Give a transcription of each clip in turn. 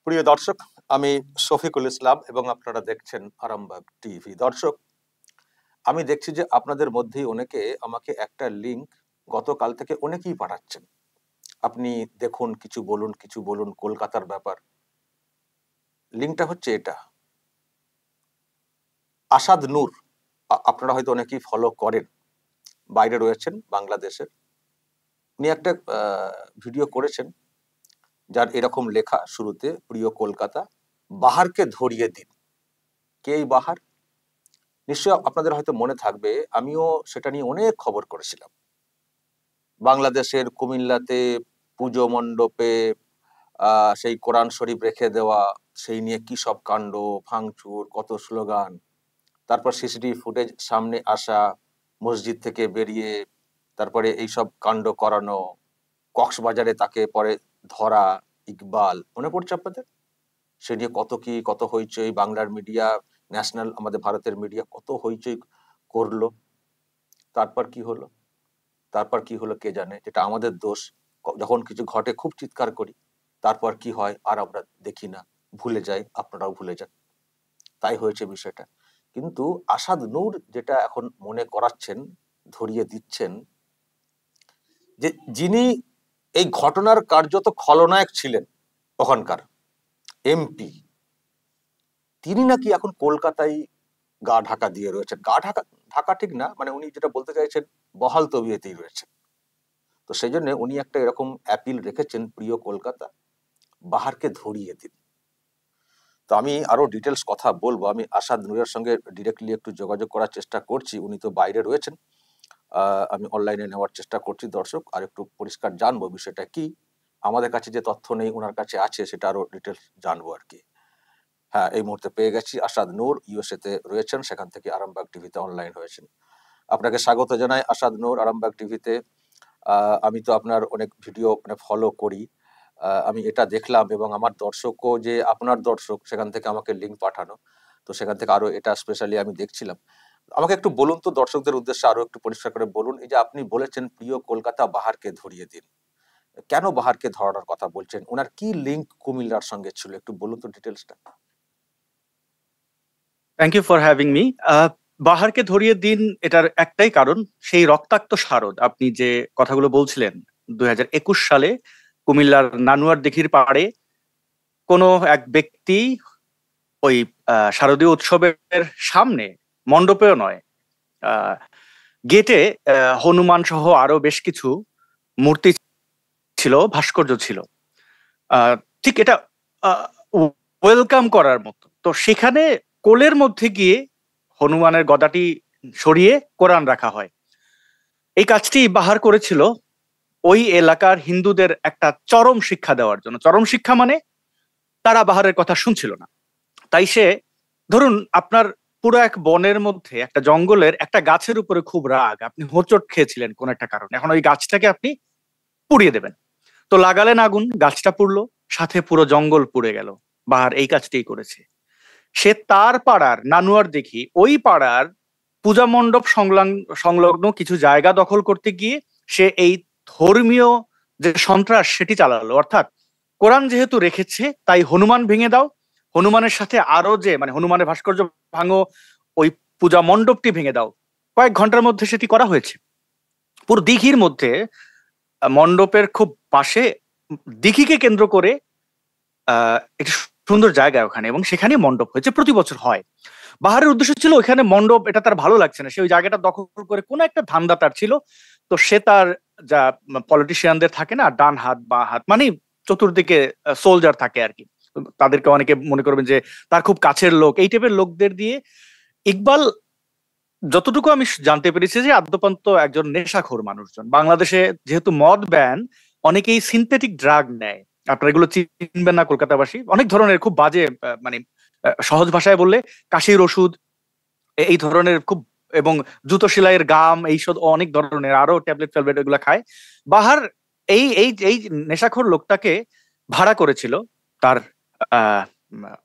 প্রিয় দর্শক, আমি শফিকুল ইসলাম এবং আপনারা দেখছেন আরামবাগ টিভি। দর্শক, আমি দেখছি যে আপনাদের মধ্যেই অনেকে আমাকে একটা লিংক গতকাল থেকে অনেকেই পাঠাচ্ছেন। আপনি দেখুন, কিছু বলুন কলকাতার ব্যাপার। লিংকটা হচ্ছে এটা, আসাদ নূর। আপনারা হয়তো অনেকেই ফলো করেন, বাইরে রয়েছেন বাংলাদেশের। উনি একটা ভিডিও করেছেন যার এরকম লেখা শুরুতে, প্রিয় কলকাতা, বাহারকে ধরিয়ে দিন। কে এই বাহার? নিশ্চয় আপনাদের হয়তো মনে থাকবে, আমিও সেটা নিয়ে অনেক খবর করেছিলাম। বাংলাদেশের কুমিল্লাতে পুজো মণ্ডপে সেই কোরআন শরীফ রেখে দেওয়া, সেই নিয়ে কি সব কাণ্ড, ভাঙচুর, কত স্লোগান, তারপর সিসিটিভি ফুটেজ সামনে আসা, মসজিদ থেকে বেরিয়ে তারপরে এইসব কাণ্ড করানো, কক্সবাজারে তাকে পরে ধরা, ইকবাল, মনে পড়ছে আপনাদের? সে নিয়ে কত হইচই, বাংলার মিডিয়া, ন্যাশনাল আমাদের ভারতের মিডিয়া কত হইচই করলো। তারপর কি হলো কে জানে। যেটা আমাদের দোষ, যখন কিছু ঘটে খুব চিৎকার করি, তারপর কি হয় আর আমরা দেখি না, ভুলে যাই, আপনারাও ভুলে যান। তাই হয়েছে বিষয়টা। কিন্তু আসাদ নূর যেটা এখন মনে করাচ্ছেন, ধরিয়ে দিচ্ছেন, যে যিনি এই ঘটনার কার্যত খলনায়ক ছিলেন, ওখানকার এমপি, তিনি নাকি এখন কলকাতায় গা ঢাকা দিয়ে রয়েছেন। গা ঢাকা ঢাকা ঠিক না, মানে উনি যেটা বলতে চাইছেন, বহাল তবিয়তেই রয়েছেন। তো সেই জন্য উনি একটা এরকম অ্যাপিল রেখেছেন, প্রিয় কলকাতা, বাহারকে ধরিয়ে দিন। তো আমি আরো ডিটেলস কথা বলবো। আমি আসাদ নূরের সঙ্গে ডিরেক্টলি একটু যোগাযোগ করার চেষ্টা করছি, উনি তো বাইরে রয়েছেন। আমি অনলাইনে নেওয়ার চেষ্টা করছি দর্শক, আর একটু পরিষ্কার জানবো বিষয়টা কি। আমাদের কাছে যে তথ্য নেই, ওনার কাছে আছে, সেটা আরো ডিটেলস জানবো আর কি। হ্যাঁ, এই মুহূর্তে পেয়ে গেছি। আসাদ নূর ইউএসএ তে রয়েছেন, সেখান থেকে আরামবাগ টিভিতে অনলাইন হয়েছেন। আপনাকে স্বাগত জানাই আসাদ নূর, আরামবাগ টিভিতে। আমি তো আপনার অনেক ভিডিও ফলো করি। আমি এটা দেখলাম, এবং আমার দর্শকও যে আপনার দর্শক, সেখান থেকে আমাকে লিঙ্ক পাঠানো, তো সেখান থেকে আরো এটা স্পেশালি আমি দেখছিলাম। আমাকে একটু বলুন তো, দর্শকদের উদ্দেশ্যে আরো একটু পরিষ্কার করে বলুন, এই যে আপনি বলেছেন প্রিয় কলকাতা, বাহারকে ধরিয়ে দিন, কেন বাহারকে ধরানোর কথা বলছেন? ওনার কি লিঙ্ক কুমিল্লার সঙ্গে ছিল? একটু বলুন তো ডিটেলসটা। Thank you for having me. বাহারকে ধরিয়ে দিন এটার একটাই কারণ, সেই রক্তাক্ত শারদ আপনি যে কথাগুলো বলছিলেন, 2021 সালে কুমিল্লার নানুয়ার দিঘির পাড়ে কোনো এক ব্যক্তি ওই শারদীয় উৎসবের সামনে, মণ্ডপেও নয়, গেটে হনুমান সহ আরো বেশ কিছু মূর্তি ছিল, ভাস্কর্য ছিল। ঠিক এটা ওয়েলকাম করার মতো। তো সেখানে কোলের মধ্যে গিয়ে হনুমানের গদাটি সরিয়ে কোরআন রাখা হয়। এই কাজটি বাহার করেছিল ওই এলাকার হিন্দুদের একটা চরম শিক্ষা দেওয়ার জন্য। চরম শিক্ষা মানে তারা বাহারের কথা শুনছিল না। তাই সে, ধরুন আপনার পুরো এক বনের মধ্যে, একটা জঙ্গলের একটা গাছের উপরে খুব রাগ, আপনি হোঁচট খেয়েছিলেন কোন একটা কারণে, এখন ওই গাছটাকে আপনি পুড়িয়ে দেবেন। তো লাগালেন আগুন, গাছটা পুড়লো, সাথে পুরো জঙ্গল পুড়ে গেল। বাহার এই কাজটাই করেছে। সে তার পাড়ার, নানুয়ার দেখি ওই পাড়ার পূজা মণ্ডপ সংলগ্ন কিছু জায়গা দখল করতে গিয়ে সে এই ধর্মীয় যে সন্ত্রাস সেটি চালালো। অর্থাৎ কোরআন যেহেতু রেখেছে, তাই হনুমান ভেঙে দাও, হনুমানের সাথে আরো যে হনুমানের ভাস্কর্য ভাঙো, ওই পূজা মণ্ডপটি ভেঙে দাও। কয়েক ঘন্টার মধ্যে সেটি করা হয়েছে। পুরো দিঘির মধ্যে, মণ্ডপের খুব পাশে, দিঘিকে কেন্দ্র করে একটি সুন্দর জায়গা ওখানে, এবং সেখানে মণ্ডপ হয়েছে, প্রতি বছর হয়। বাহারের উদ্দেশ্য ছিল ওইখানে মণ্ডপ, এটা তার ভালো লাগছে না, সে ওই জায়গাটা দখল করে কোন একটা ধান্দা তার ছিল। তো সে তার, যা পলিটিশিয়ানদের থাকে না, ডান হাত বা হাত, মানে চতুর্দিকে সোলজার থাকে আর কি, তাদেরকে অনেকে মনে করবেন যে তার খুব কাছের লোক, এই টাইপের লোকদের দিয়ে, ইকবাল যতটুকু আমি জানতে পেরেছি যে আদ্যপান্ত একজন নেশাখোর মানুষজন। বাংলাদেশে যেহেতু মদ ব্যান, অনেকেই সিনথেটিক ড্রাগ নেয়। আপনারা এগুলো চিনবেন না কলকাতাবাসী, অনেক ধরনের খুব বাজে, মানে সহজ ভাষায় বললে কাশির ওষুধ, এই ধরনের খুব, এবং জুতো সেলাইয়ের গাম, এইসব অনেক ধরনের আরো ট্যাবলেট এগুলো খায়। বাহার এই এই এই নেশাখোর লোকটাকে ভাড়া করেছিল তার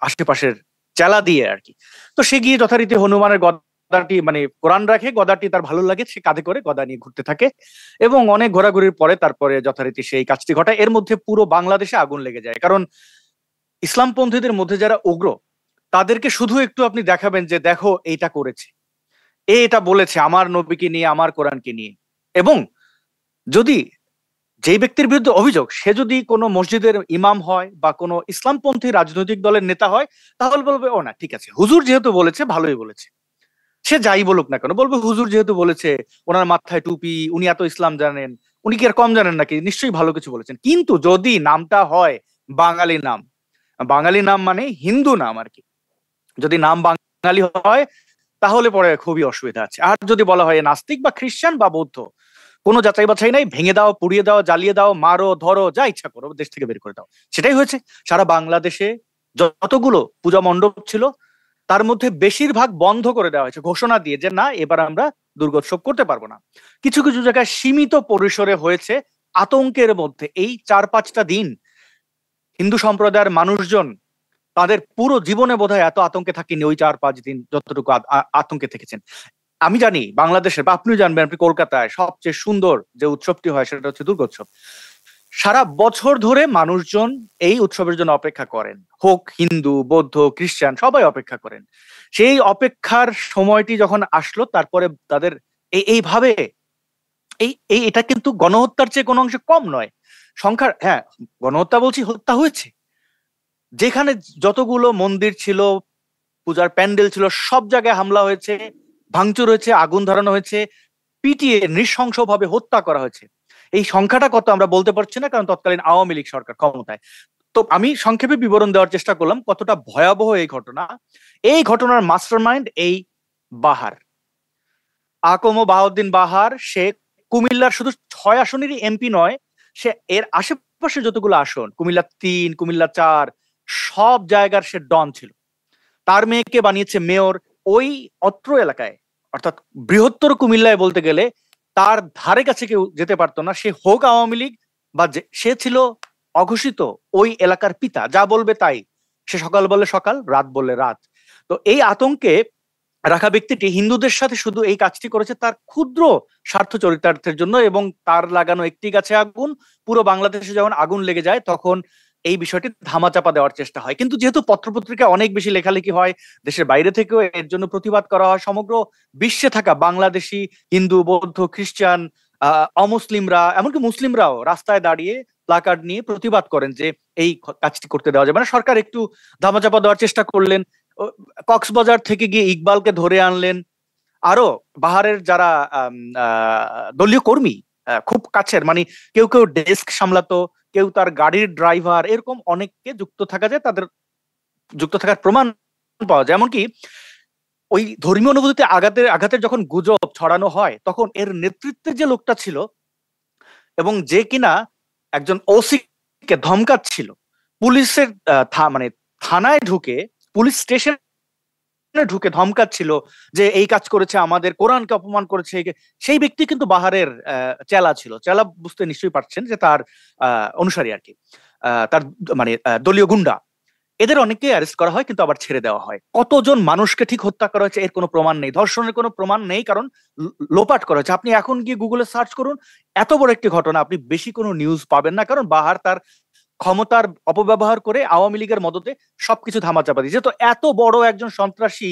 আশেপাশের চেলা দিয়ে আর কি। তো সে গিয়ে যথারীতি হনুমানের গদাটি, মানে কোরআন রাখে, গদাটি তার ভালো লাগে, সে কাঁধে করে গদা নিয়ে ঘুরতে থাকে, এবং অনেক ঘোরাঘুরির পরে তারপরে যথারীতি সেই কাজটি ঘটায়। এর মধ্যে পুরো বাংলাদেশে আগুন লেগে যায়, কারণ ইসলামপন্থীদের মধ্যে যারা উগ্র তাদেরকে শুধু একটু আপনি দেখাবেন যে দেখো এইটা করেছে, এটা বলেছে আমার নবীকে নিয়ে, আমার কোরআনকে নিয়ে, এবং যদি যেই ব্যক্তির বিরুদ্ধে অভিযোগ সে যদি কোনো মসজিদের ইমাম হয় বা কোনো ইসলামপন্থী রাজনৈতিক দলের নেতা হয়, তাহলে বলবে ও না ঠিক আছে, হুজুর যেহেতু বলেছে ভালোই বলেছে। সে যাই বলুক না কেন বলবে হুজুর যেহেতু বলেছে, ওনার মাথায় টুপি, উনি এত ইসলাম জানেন, উনি কি আর কম জানেন নাকি, নিশ্চয়ই ভালো কিছু বলেছেন। কিন্তু যদি নামটা হয় বাঙালি নাম, বাঙালি নাম মানে হিন্দু নাম আর কি, যদি নাম বাঙালি হয় তাহলে পরে খুবই অসুবিধা আছে। আর যদি বলা হয় নাস্তিক বা খ্রিস্টান বা বৌদ্ধ, কোনো যাচাই বাছাই নাই, ভেঙে দাও, পুড়িয়ে দাও, জ্বালিয়ে দাও, মারো, ধরো, যা ইচ্ছা করো, দেশ থেকে বের করে দাও। সেটাই হয়েছে। সারা বাংলাদেশে যতগুলো পূজা মণ্ডপ ছিল তার মধ্যে বেশিরভাগ বন্ধ করে দেওয়া হয়েছে ঘোষণা দিয়ে যে না, এবার আমরা দুর্গোৎসব করতে পারবো না। কিছু কিছু জায়গায় সীমিত পরিসরে হয়েছে। আতঙ্কের মধ্যে এই 4-5টা দিন হিন্দু সম্প্রদায়ের মানুষজন তাদের পুরো জীবনে বোধহয় এত আতঙ্কে থাকেনি ওই 4-5 দিন যতটুকু আতঙ্কে থেকেছেন। আমি জানি বাংলাদেশের, বা আপনিও জানবেন, আপনি কলকাতায় সবচেয়ে সুন্দর যে উৎসবটি হয় সেটা হচ্ছে দুর্গোৎসব। সারা বছর ধরে মানুষজন এই উৎসবের জন্য অপেক্ষা করেন, হোক হিন্দু, বৌদ্ধ, খ্রিস্টান, সবাই অপেক্ষা করেন। সেই অপেক্ষার সময়টি যখন আসলো তারপরে তাদের এইভাবে এটা কিন্তু গণহত্যার চেয়ে কোনো অংশে কম নয় সংখ্যার। হ্যাঁ, গণহত্যা বলছি, হত্যা হয়েছে। যেখানে যতগুলো মন্দির ছিল, পূজার প্যান্ডেল ছিল, সব জায়গায় হামলা হয়েছে, ভাঙচুর হয়েছে, আগুন ধরানো হয়েছে, পিটিয়ে নৃশংসভাবে হত্যা করা হয়েছে। এই সংখ্যাটা কত আমরা বলতে পারছি না, কারণ তৎকালীন আওয়ামী লীগ সরকার ক্ষমতায়। তো আমি সংক্ষেপে বিবরণ দেওয়ার চেষ্টা করলাম কতটা ভয়াবহ এই ঘটনা। এই ঘটনার মাস্টারমাইন্ড এই বাহার, আকম বাহাউদ্দিন বাহার। সে কুমিল্লার শুধু 6 আসনেরই এমপি নয়, সে এর আশেপাশে যতগুলো আসন, কুমিল্লা 3, কুমিল্লা 4, সব জায়গার সে ডন ছিল। তার মেয়েকে বানিয়েছে মেয়র। ওই অত্র এলাকায়, অর্থাৎ বৃহত্তর কুমিল্লায় বলতে গেলে তার ধারে কাছে কেউ যেতে পারতো না, সে হোক আওয়ামী লীগ বা সে ছিল অঘোষিত ওই এলাকার পিতা, যা বলবে তাই। সে সকাল বলে সকাল, রাত বললে রাত। তো এই আতঙ্কে রাখা ব্যক্তিটি হিন্দুদের সাথে শুধু এই কাজটি করেছে তার ক্ষুদ্র স্বার্থ চরিতার্থের জন্য, এবং তার লাগানো একটি গাছে আগুন পুরো বাংলাদেশে যখন আগুন লেগে যায় তখন এই বিষয়টি ধামাচাপা দেওয়ার চেষ্টা হয়। কিন্তু যেহেতু পত্রপত্রিকা অনেক বেশি লেখালেখি হয়, দেশের বাইরে থেকেও এর জন্য প্রতিবাদ করা হয়, সমগ্র বিশ্বে থাকা বাংলাদেশি হিন্দু, বৌদ্ধ, খ্রিস্টান, অমুসলিমরা, এমনকি মুসলিমরাও রাস্তায় দাঁড়িয়ে প্লাকার্ড নিয়ে প্রতিবাদ করেন যে এই কাজটি করতে দেওয়া যাবে না। সরকার একটু ধামাচাপা দেওয়ার চেষ্টা করলেন, কক্সবাজার থেকে গিয়ে ইকবালকে ধরে আনলেন। আরো বাহারের যারা দলীয় কর্মী, খুব কাছের, মানে কেউ কেউ ডেস্ক সামলাতো, কেউ তার গাড়ির ড্রাইভার, এরকম অনেককে যুক্ত থাকা যায়, তাদের যুক্ত থাকার প্রমাণ পাওয়া যায়। এমনকি ওই ধর্মীয় অনুভূতিতে আঘাতের যখন গুজব ছড়ানো হয় তখন এর নেতৃত্বে যে লোকটা ছিল এবং যে কিনা একজন ওসি কে ধমকাচ্ছিল, পুলিশের মানে থানায় ঢুকে, পুলিশ স্টেশন ঢুকে ধমকাচ্ছিল যে এই কাজ করেছে, আমাদের কোরআনকে অপমান করেছে, সেই ব্যক্তি কিন্তু বাহারের চেলা ছিল। চেলা বুঝতে নিশ্চয়ই পারছেন যে তার অনুসারী আর কি, তার মানে দলীয় গুন্ডা। এদের অনেককে অ্যারেস্ট করা হয় কিন্তু আবার ছেড়ে দেওয়া হয়। কতজন মানুষকে ঠিক হত্যা করা হয়েছে এর কোনো প্রমাণ নেই, ধর্ষণের কোনো প্রমাণ নেই, কারণ লোপাট করা হয়েছে। আপনি এখন গিয়ে গুগলে সার্চ করুন, এত বড় একটি ঘটনা আপনি বেশি কোনো নিউজ পাবেন না, কারণ বাহার তার ক্ষমতার অপব্যবহার করে আওয়ামী লীগের মদতে সবকিছু ধামাচাপা দিয়েছে। তো এত বড় একজন সন্ত্রাসী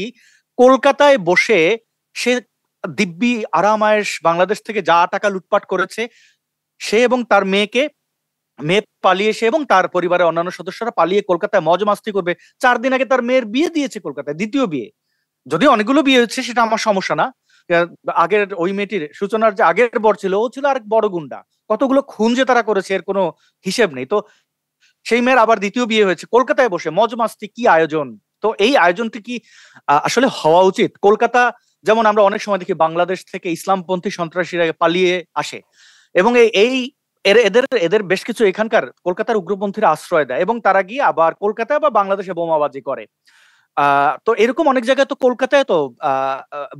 কলকাতায় বসে সে দিব্যি আরামায়েশ বাংলাদেশ থেকে যা টাকা লুটপাট করেছে, সে এবং তার মেয়ে পালিয়ে, সে এবং তার পরিবারের অন্যান্য সদস্যরা পালিয়ে কলকাতায় মজ মাস্তি করবে। 4 দিন আগে তার মেয়ের বিয়ে দিয়েছে কলকাতায়, দ্বিতীয় বিয়ে। যদি অনেকগুলো বিয়ে হচ্ছে সেটা আমার সমস্যা না, আগের ওই মেয়েটির, সূচনার যে আগের বর ছিল, ও ছিল আরেক বড় গুন্ডা। কতগুলো খুন যে তারা করেছে এর কোনো হিসেব নেই। তো সেই মেয়ের আবার দ্বিতীয় বিয়ে হয়েছে কলকাতায় বসে, মজ মাস্তি, কি আয়োজন! তো এই আয়োজনটি কি আসলে হওয়া উচিত? কলকাতা যেমন আমরা অনেক সময় দেখি বাংলাদেশ থেকে ইসলামপন্থী সন্ত্রাসীরা পালিয়ে আসে, এবং এই এদের বেশ কিছু এখানকার কলকাতার উগ্রপন্থীরা আশ্রয় দেয় এবং তারা গিয়ে আবার কলকাতায় বা বাংলাদেশে বোমাবাজি করে। তো এরকম অনেক জায়গায় তো কলকাতায় তো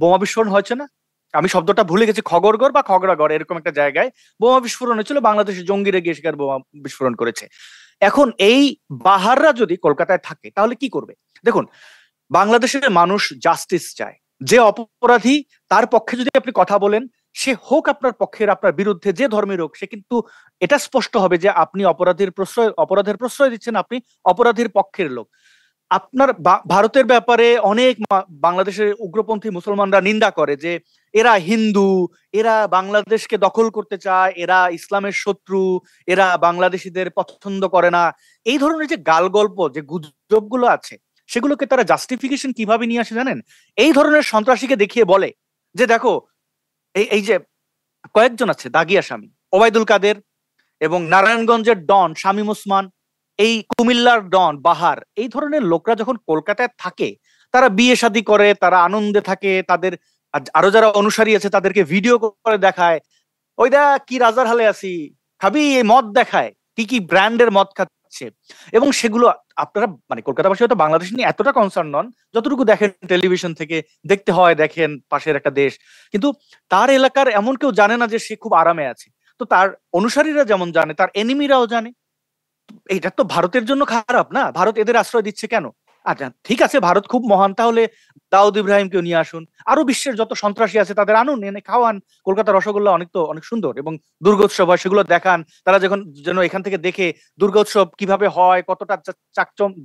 বোমা বিস্ফোরণ হয়েছে না? আমি শব্দটা ভুলে গেছি, খগরগড় বা খগড়াগড় এরকম একটা জায়গায় বোমা বিস্ফোরণ হয়েছিল, বাংলাদেশের জঙ্গিরা গিয়ে সেখানে বোমা বিস্ফোরণ করেছে। এখন এই বাহাররা যদি কলকাতায় থাকে তাহলে কি করবে? দেখুন, বাংলাদেশের মানুষ জাস্টিস চায়। যে অপরাধী তার পক্ষে যদি আপনি কথা বলেন, সে হোক আপনার পক্ষের, আপনার বিরুদ্ধে, যে ধর্মের হোক, সে কিন্তু এটা স্পষ্ট হবে যে আপনি অপরাধের প্রশ্রয় দিচ্ছেন, আপনি অপরাধীর পক্ষের লোক। আপনার ভারতের ব্যাপারে অনেক বাংলাদেশের উগ্রপন্থী মুসলমানরা নিন্দা করে যে এরা হিন্দু, এরা বাংলাদেশকে দখল করতে চায়, এরা ইসলামের শত্রু, এরা বাংলাদেশিদের পছন্দ করে না। এই ধরনের যে গাল গল্প, যে গুজবগুলো আছে, সেগুলোকে তারা জাস্টিফিকেশন কিভাবে নিয়ে আসে জানেন? এই ধরনের সন্ত্রাসীকে দেখিয়ে বলে যে দেখো, এই যে কয়েকজন আছে দাগি আসামি, ওবায়দুল কাদের এবং নারায়ণগঞ্জের ডন শামীম ওসমান, এই কুমিল্লার ডন বাহার, এই ধরনের লোকরা যখন কলকাতায় থাকে, তারা বিয়ে শাদী করে, তারা আনন্দে থাকে, তাদের আরো যারা অনুসারী আছে তাদেরকে ভিডিও করে দেখায়, ওই দা কি রাজার হালে আছি, খাবি, এই মদ দেখায়, কি কি ব্র্যান্ডের মদ খাচ্ছে। এবং সেগুলো আপনারা মানে কলকাতাবাসী হয়তো বাংলাদেশ নিয়ে এতটা কনসার্ন নন, যতটুকু দেখেন টেলিভিশন থেকে, দেখতে হয় দেখেন পাশের একটা দেশ, কিন্তু তার এলাকার এমন কেউ জানে না যে সে খুব আরামে আছে। তো তার অনুসারীরা যেমন জানে, তার এনিমিরাও জানে। এটা তো ভারতের জন্য খারাপ না? ভারত এদের আশ্রয় দিচ্ছে কেন? আচ্ছা ঠিক আছে, ভারত খুব মহান, তাহলে দাউদ ইব্রাহিমকেও নিয়ে আসুন, আরো বিশ্বের যত সন্ত্রাসী আছে তাদের আনুন, এনে খাওয়ান। কলকাতার রসগোল্লা অনেক সুন্দর, এবং দুর্গোৎসব হয়, সেগুলো দেখান। তারা যখন যেন এখান থেকে দেখে দুর্গোৎসব কিভাবে হয়, কতটা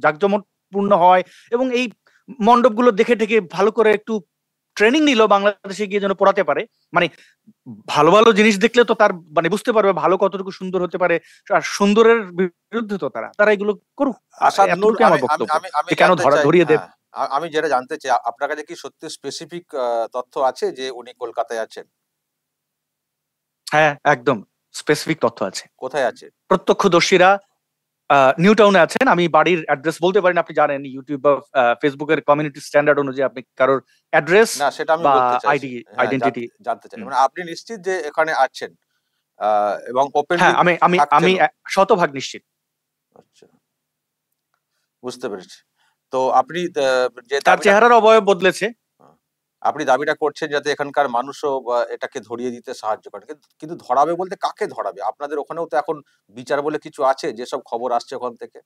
জাঁকজমকপূর্ণ হয়, এবং এই মণ্ডপগুলো দেখে টেকে ভালো করে একটু ট্রেনিং নিল, বাংলাদেশে গিয়ে যেন পড়াতে পারে। মানে ভালো ভালো জিনিস দেখলে তো তার মানে বুঝতে পারবে ভালো কতটুকু সুন্দর হতে পারে, আর সুন্দরের বিরুদ্ধে তো তারা এগুলো করুক। এতটুকু আমার বক্তব্য, কেন ধরিয়ে দেব। আমি যেটা জানতে চাই, আপনার কাছে কি সত্যি স্পেসিফিক তথ্য আছে যে উনি কলকাতায় আছেন? হ্যাঁ, একদম স্পেসিফিক তথ্য আছে। কোথায় আছে? প্রত্যক্ষদর্শীরা নিউ টাউনে আছেন। আমি বাড়ির অ্যাড্রেস বলতে পারি না, আপনি জানেন ইউটিউব বা ফেসবুকের কমিউনিটি স্ট্যান্ডার্ড অনুযায়ী আপনি কারোর অ্যাড্রেস না সেটা আমি বলতে চাই, আইডেন্টিটি জানতে চাই। মানে আপনি নিশ্চিত যে এখানে আছেন এবং ওপেনলি? হ্যাঁ, আমি শতভাগ নিশ্চিত। আচ্ছা, বুঝতে পেরেছি। তো আপনি যে তার চেহারার অবয়ব বদলেছে, আপনি দাবিটা করছেন যাতে এখানকার মানুষও এটাকে ধরিয়ে দিতে সাহায্য করে, কিন্তু ধরাবে বলতে কাকে ধরাবে? আপনাদের ওখানেও তো এখন বিচার বলে কিছু আছে, যেসব খবর আসছে ওখান থেকে।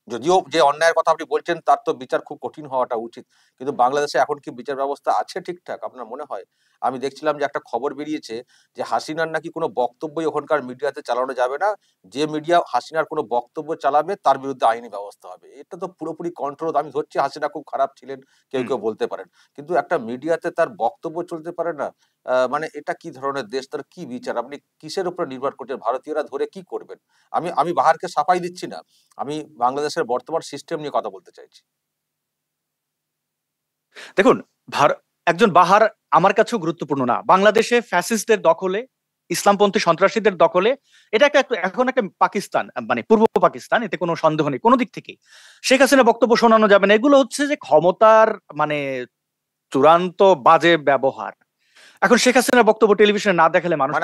যদিও যে অন্যায়ের কথা আপনি বলছেন তার তো বিচার খুব কঠিন হওয়াটা উচিত, কিন্তু বাংলাদেশে এখন কি বিচার ব্যবস্থা আছে ঠিকঠাক আপনার মনে হয়? আমি দেখছিলাম যে একটা খবর বেরিয়েছে যে হাসিনার নাকি কোনো বক্তব্যই ওখানকার মিডিয়াতে চালানো যাবে না, যে মিডিয়া হাসিনার কোনো বক্তব্য চালাবে তার বিরুদ্ধে আইনি ব্যবস্থা হবে। এটা তো পুরোপুরি কন্ট্রোল। আমি ধরছি হাসিনা খুব খারাপ ছিলেন, কেউ কেউ বলতে পারেন, কিন্তু একটা মিডিয়াতে তার বক্তব্য চলতে পারে না। মানে এটা কি ধরনের দেশ? তার কি বিচার? আপনি কিসের উপর নির্ভর করছেন? ভারতীয়রা ধরে কি করবেন? আমি বাহারকে সাফাই দিচ্ছি না, আমি বাংলাদেশের বর্তমান সিস্টেম নিয়ে কথা বলতে চাইছি। দেখুন, একজন বাহার আমার কাছেও গুরুত্বপূর্ণ না। বাংলাদেশে ফ্যাসিস্টদের দখলে, ইসলামপন্থী সন্ত্রাসীদের দখলে, এটা এখন একটা পাকিস্তান, মানে পূর্ব পাকিস্তান, এতে কোনো সন্দেহ নেই কোনো দিক থেকে। শেখ হাসিনা বক্তব্য শোনানো যাবে না, এগুলো হচ্ছে যে ক্ষমতার মানে চূড়ান্ত বাজে ব্যবহার। এখন শেখ হাসিনার বক্তব্য টেলিভিশনে না দেখালে মানুষ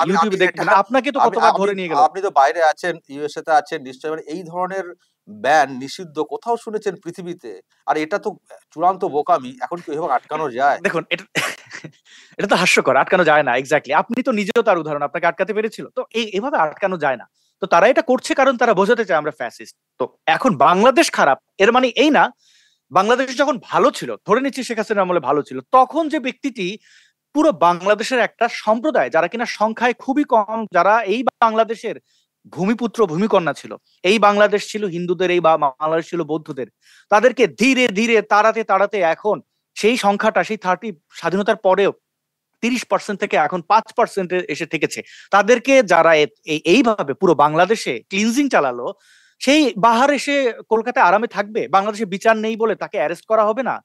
ইউটিউবে দেখবে না, আপনাকে তো কতবার ধরে নিয়ে গেল। আপনি তো বাইরে আছেন, ইউএসএ তে আছেন নিশ্চয়ই, মানে এই ধরনের ব্যান নিষিদ্ধ কোথাও শুনেছেন পৃথিবীতে? আর এটা তো চূড়ান্ত বোকামি, এখন কি এভাবে আটকানো যায়? দেখুন, এটা তো হাস্যকর, আটকানো যায় না। এক্স্যাক্টলি, আপনি তো নিজেও তার উদাহরণ, আপনাকে আটকাতে পেরেছিল তো, এভাবে আটকানো যায় না। তো তারা এটা করছে কারণ তারা বোঝাতে চায় আমরা ফ্যাসিস্ট। তো এখন বাংলাদেশ খারাপ এর মানে এই না, বাংলাদেশ যখন ভালো ছিল, ধরে নিচ্ছি শেখ হাসিনার আমলে ভালো ছিল, তখন যে ব্যক্তিটি পুরো বাংলাদেশের একটা সম্প্রদায়, যারা কিনা সংখ্যায় খুবই কম, যারা এই বাংলাদেশের ভূমিপুত্র ভূমিকন্যা ছিল, এই বাংলাদেশ ছিল হিন্দুদের, এই বাংলাদেশ ছিল বৌদ্ধদের, তাদেরকে ধীরে ধীরে তাড়াতে এখন সেই সংখ্যাটা, সেই 30 স্বাধীনতার পরেও 30% থেকে এখন 5% এসে ঠেকেছে। তাদেরকে যারা এইভাবে পুরো বাংলাদেশে ক্লিনজিং চালালো, সেই বাহার এসে কলকাতায় আরামে থাকবে? বাংলাদেশে বিচার নেই বলে তাকে অ্যারেস্ট করা হবে না?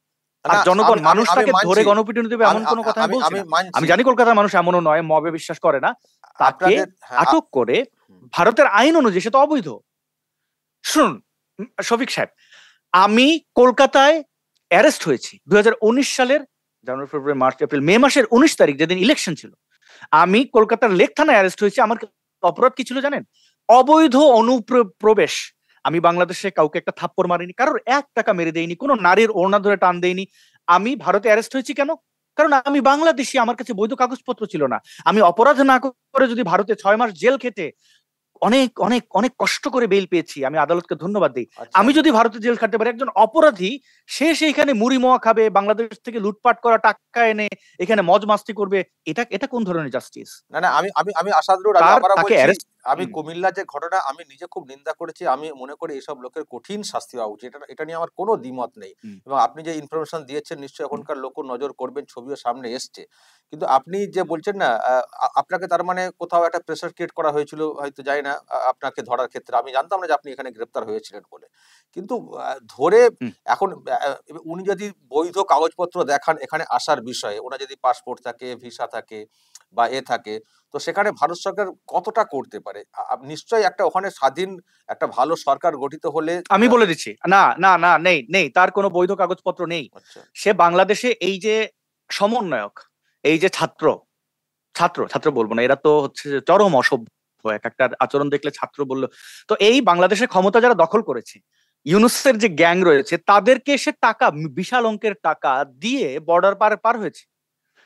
আর জনগণ মানুষটাকে ধরে গণপিটুনি দেবে এমন কোনো কথা আমি বলছি না। আমি জানি কলকাতার মানুষ এমনও নয়, মবে বিশ্বাস করে না। তাকে আটক করে ভারতের আইন অনুযায়ী সে তো অবৈধ। শুনুন শফিক সাহেব, আমি কলকাতায় অ্যারেস্ট হয়েছি 2019 সালের জানুয়ারি, ফেব্রুয়ারি, মার্চ, এপ্রিল, মে মাসের 19 তারিখ, যেদিন ইলেকশন ছিল। আমি কলকাতার লেক থানায় অ্যারেস্ট হয়েছি। আমার অপরাধ কি ছিল জানেন? অবৈধ অনুপ্রবেশ। আমি বাংলাদেশে কাউকে একটা থাপ্পড় মারিনি, কারোর 1 টাকা মেরে দেইনি, কোনো নারীর ওড়না ধরে টান দেইনি। আমি ভারতে অ্যারেস্ট হয়েছি কেন? কারণ আমি বাংলাদেশি, আমার কাছে বৈধ কাগজপত্র ছিল না। আমি অপরাধ না করে যদি ভারতে 6 মাস জেল খেটে অনেক অনেক অনেক কষ্ট করে বেল পেয়েছি, আমি আদালতকে ধন্যবাদ দিই। আচ্ছা আমি যদি ভারতে জেল খাটতে পারি, একজন অপরাধী সে সেইখানে মুড়ি মোয়া খাবে, বাংলাদেশ থেকে লুটপাট করা টাকা এনে এখানে মজ মাস্তি করবে, এটা এটা কোন ধরনের জাস্টিস? না না, আমি আমি আসাদুর, আমি তার আবারও তাকে বলছি, অ্যারেস্ট। আমি কুমিল্লা যে ঘটনা আমি নিজে খুব নিন্দা করেছি। আমি মনে করি এইসব লোকের কঠিন শাস্তি হওয়া উচিত, এটা এটা নিয়ে আমার কোনো দ্বিমত নেই। এবং আপনি যে ইনফরমেশন দিয়েছেন নিশ্চয়ই এখনকার লোক নজর করবেন, ছবিও সামনে এসছে। কিন্তু আপনি যে বলছেন না, আপনাকে তার মানে কোথাও একটা প্রেসার ক্রিয়েট করা হয়েছিল হয়তো, জানি না, আপনাকে ধরার ক্ষেত্রে। আমি জানতাম না যে আপনি এখানে গ্রেপ্তার হয়েছিলেন বলে। কিন্তু ধরে এখন উনি যদি বৈধ কাগজপত্র দেখান এখানে আসার বিষয়ে, ওনার যদি পাসপোর্ট থাকে, ভিসা থাকে বা এ থাকে, তো সেখানে ভারত সরকার কতটা করতে পারে? নিশ্চয়ই একটা ওখানে স্বাধীন একটা ভালো সরকার গঠিত হলে। আমি বলে দিচ্ছি, না না না, নেই নেই, তার কোনো বৈধ কাগজপত্র নেই। আচ্ছা সে বাংলাদেশে এই যে সমন্বয়ক, এই যে ছাত্র ছাত্র ছাত্র বলবো না, এরা তো হচ্ছে যে চরম অসভ্য, এক একটা আচরণ দেখলে ছাত্র বললো। তো এই বাংলাদেশের ক্ষমতা যারা দখল করেছে, ইউনুসের যে গ্যাং রয়েছে, তাদেরকে সে টাকা, বিশাল অঙ্কের টাকা দিয়ে বর্ডার পার পার হয়েছে,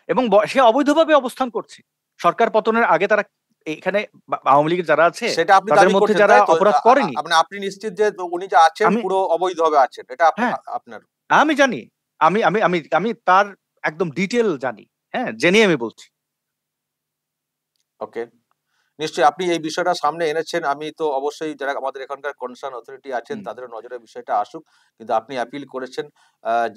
এবং সে অবৈধভাবে অবস্থান করছে। সরকার পতনের আগে তারা এখানে আওয়ামী লীগের যারা আছে সেটা আপনি তাদের দাবি মধ্যে করছেন যারা তাই তো? অপরাধ করেনি। মানে আপনি নিশ্চিত যে উনি যে আছেন আমি, পুরো অবৈধভাবে আছেন, এটা হ্যাঁ, আপনার? আমি জানি, আমি আমি আমি আমি তার একদম ডিটেল জানি, হ্যাঁ, জেনে আমি বলছি। ওকে, নিশ্চয়ই আপনি এই বিষয়টা সামনে এনেছেন। আমি তো অবশ্যই, যারা আমাদের এখানকার কনসার্ন অথরিটি আছেন তাদের নজরে বিষয়টা আসুক। কিন্তু আপনি অ্যাপিল করেছেন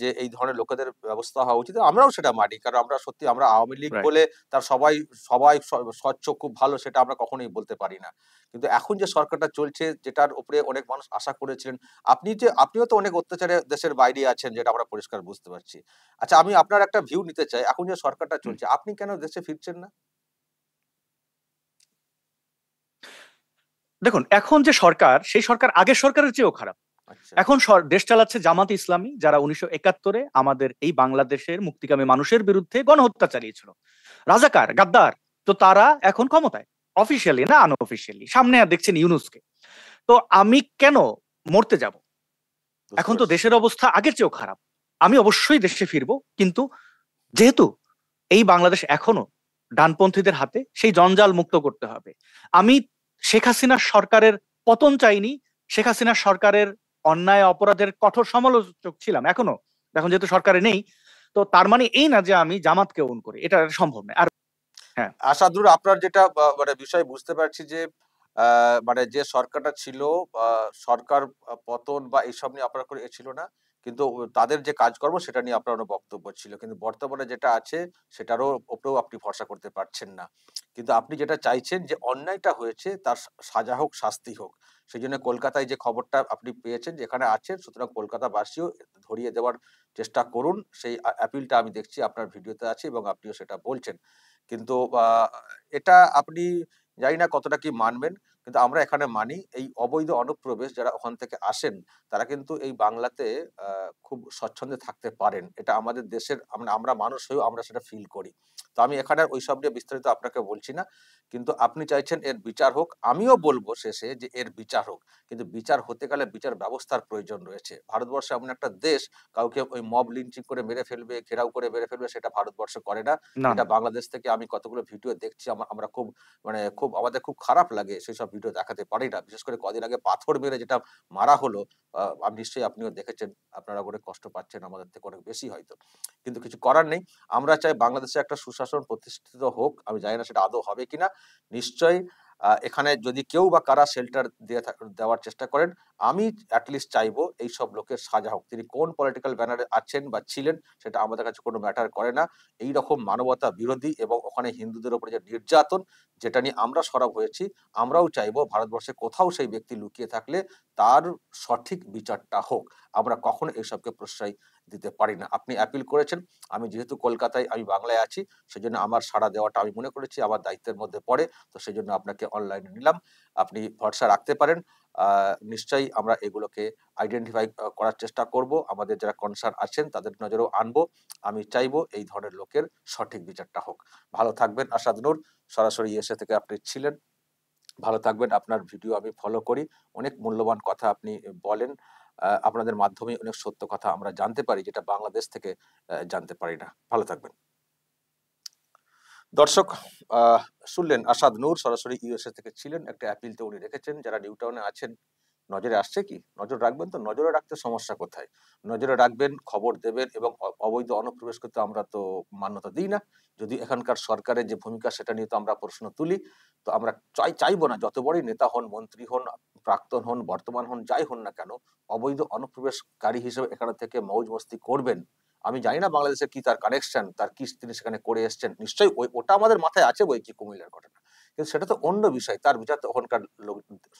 যে এই ধরনের লোকেদের ব্যবস্থা হওয়া উচিত। আমরাও সেটা মানি, কারণ আমরা সত্যি আমরা আওয়ামী লীগ রাইট। বলে তার সবাই সবাই স্বচ্ছ খুব ভালো সেটা আমরা কখনোই বলতে পারি না। কিন্তু এখন যে সরকারটা চলছে, যেটার উপরে অনেক মানুষ আশা করেছিলেন, আপনিও তো অনেক অত্যাচারে দেশের বাইরে আছেন, যেটা আমরা পরিষ্কার বুঝতে পারছি। আচ্ছা, আমি আপনার একটা ভিউ নিতে চাই, এখন যে সরকারটা চলছে আপনি কেন দেশে ফিরছেন না? দেখুন, এখন যে সরকার, সেই সরকার আগের সরকারের চেয়েও খারাপ। আচ্ছা এখন দেশ চালাচ্ছে জামাত ইসলামী, যারা 1971-এ আমাদের এই বাংলাদেশের মুক্তিকামী মানুষের বিরুদ্ধে গণহত্যা চালিয়েছিল, রাজাকার, গাদ্দার। তো তারা এখন ক্ষমতায়, অফিসিয়ালি না আনঅফিসিয়ালি। সামনে আর দেখছেন ইউনুসকে। তো আমি কেন মরতে যাব? বুঝতে এখন তো পারছি। দেশের অবস্থা আগের চেয়েও খারাপ। আমি অবশ্যই দেশে ফিরবো, কিন্তু যেহেতু এই বাংলাদেশ এখনো ডানপন্থীদের হাতে, সেই জঞ্জাল মুক্ত করতে হবে। আমি শেখ হাসিনার সরকারের পতন চাইনি, শেখ হাসিনার সরকারের অন্যায় অপরাধের কঠোর সমালোচক ছিলাম এখনো। এখন যেহেতু সরকারে নেই, তো তার মানে এই না যে আমি জামাতকে ওন করি, এটা সম্ভব নয়। আর হ্যাঁ, আসাদুর, আপনার যেটা মানে বিষয় বুঝতে পারছি যে মানে যে সরকারটা ছিল, সরকার পতন বা এইসব নিয়ে আপনার কোনো ছিল না। কিন্তু তাদের যে কাজকর্ম সেটা নিয়ে আপনার অনেক বক্তব্য ছিল। কিন্তু বর্তমানে যেটা আছে সেটারও উপরেও আপনি ভরসা করতে পারছেন না। কিন্তু আপনি যেটা চাইছেন যে অন্যায়টা হয়েছে তার সাজা হোক, শাস্তি হোক। সেজন্য কলকাতায় যে খবরটা আপনি পেয়েছেন, যেখানে আছেন, সুতরাং কলকাতাবাসীও ধরিয়ে দেওয়ার চেষ্টা করুন। সেই অ্যাপিলটা আমি দেখছি আপনার ভিডিওতে আছে এবং আপনিও সেটা বলছেন। কিন্তু এটা আপনি জানি না কতটা কি মানবেন। কিন্তু আমরা এখানে মানি, এই অবৈধ অনুপ্রবেশ যারা ওখান থেকে আসেন, তারা কিন্তু এই বাংলাতে আ খুব স্বচ্ছন্দে থাকতে পারেন। এটা আমাদের দেশের, আমরা মানুষ হয়েও আমরা সেটা ফিল করি। তো আমি এখানে আর ওইসব নিয়ে বিস্তারিত আপনাকে বলছি না। কিন্তু আপনি চাইছেন এর বিচার হোক। আমিও বলব শেষে যে এর বিচার হোক। কিন্তু বিচার হতে গেলে বিচার ব্যবস্থার প্রয়োজন রয়েছে। ভারতবর্ষ এমন একটা দেশ, কাউকে ওই মব লিঞ্চিং করে মেরে ফেলবে, ঘেরাও করে মেরে ফেলবে, সেটা ভারতবর্ষ করে না। না যেটা না। বাংলাদেশ থেকে আমি কতগুলো ভিডিও দেখছি, আমরা খুব, মানে খুব আমাদের খুব খারাপ লাগে, সেসব ভিডিও দেখাতে পারি না। বিশেষ করে কদিন আগে পাথর মেরে যেটা মারা হলো, নিশ্চয়ই আপনিও দেখেছেন। আপনারা অনেক কষ্ট পাচ্ছেন আমাদের থেকে অনেক বেশি হয়তো। কিন্তু কিছু করার নেই। আমরা চাই বাংলাদেশে একটা সুশাসন প্রতিষ্ঠিত হোক। আমি জানি না সেটা আদৌ হবে কিনা। নিশ্চয়ই এখানে যদি কেউ বা কারা শেল্টার দেওয়ার চেষ্টা করেন, আমি এট লিস্ট চাইবো এইসব লোকের সাজা হোক। তিনি কোন পলিটিক্যাল ব্যানারে আছেন বা ছিলেন সেটা আমাদের কাছে কোনো ম্যাটার করে না। এইরকম মানবতা বিরোধী এবং ওখানে হিন্দুদের উপরে যে নির্যাতন, যেটা নিয়ে আমরা সরব হয়েছি, আমরাও চাইবো ভারতবর্ষে কোথাও সেই ব্যক্তি লুকিয়ে থাকলে তার সঠিক বিচারটা হোক। আমরা কখনো এসবকে প্রশ্রয় দিতে পারি না। আপনি অ্যাপিল করেছেন। আমি যেহেতু কলকাতায়, আমি বাংলায় আছি, সেজন্য আমার সাড়া দেওয়াটা আমি মনে করেছি আমার দায়িত্বের মধ্যে পড়ে। তো সেজন্য আপনাকে অনলাইনে নিলাম। আপনি ভরসা রাখতে পারেন। নিশ্চয়ই আমরা এগুলোকে আইডেন্টিফাই করার চেষ্টা করব। আমাদের যারা কনসার্ন আছেন তাদের নজরেও আনবো। আমি চাইবো এই ধরনের লোকের সঠিক বিচারটা হোক। ভালো থাকবেন আসাদ নূর। সরাসরি ইউএসএ থেকে আপনি ছিলেন। ভালো থাকবেন। আপনার ভিডিও আমি ফলো করি। অনেক মূল্যবান কথা আপনি বলেন। আপনাদের মাধ্যমে অনেক সত্য কথা আমরা জানতে পারি, যেটা বাংলাদেশ থেকে জানতে পারি না। ভালো থাকবেন। দর্শক, শুনলেন আসাদ নূর সরাসরি ইউএসএ থেকে ছিলেন। একটা অ্যাপিল তো উনি রেখেছেন, যারা নিউ টাউনে আছেন নজরে আসছে কি, নজর রাখবেন। তো নজরে রাখতে সমস্যা কোথায়? নজরে রাখবেন, খবর দেবেন, এবং অবৈধ অনুপ্রবেশ করতে আমরা তো মান্যতা দিই না। যদি এখানকার সরকারের যে ভূমিকা সেটা নিয়ে তো আমরা প্রশ্ন তুলি। তো আমরা চাইবো না যত বড়ই নেতা হন, মন্ত্রী হন, প্রাক্তন হন, বর্তমান হন, যাই হন না কেন, অবৈধ অনুপ্রবেশকারী হিসেবে এখানে থেকে মৌজ মস্তি করবেন। আমি জানি না বাংলাদেশের কি তার কানেকশন, তার কি তিনি সেখানে করে এসছেন। নিশ্চয়ই ওটা আমাদের মাথায় আছে বই কি কুমিল্লার ঘটনা, কিন্তু সেটা তো অন্য বিষয়। তার বিচার তো ওখানকার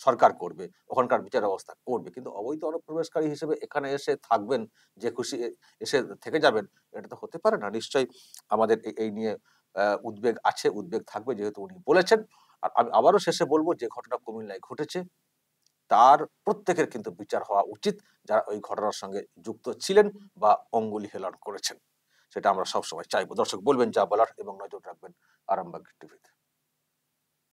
সরকার করবে, ওখানকার বিচার ব্যবস্থা করবে। কিন্তু অবৈধ অনুপ্রবেশকারী হিসেবে এখানে এসে থাকবেন, যে খুশি এসে থেকে যাবেন, এটা তো হতে পারে না। নিশ্চয়ই আমাদের এই নিয়ে উদ্বেগ আছে, উদ্বেগ থাকবে, যেহেতু উনি বলেছেন। আর আমি আবারও শেষে বলবো, যে ঘটনা কুমিল্লায় ঘটেছে তার প্রত্যেকের কিন্তু বিচার হওয়া উচিত, যারা ওই ঘটনার সঙ্গে যুক্ত ছিলেন বা অঙ্গুলি হেলন করেছেন। সেটা আমরা সবসময় চাইবো। দর্শক, বলবেন যা বলার এবং নজর রাখবেন আরামবাগ টিভিতে।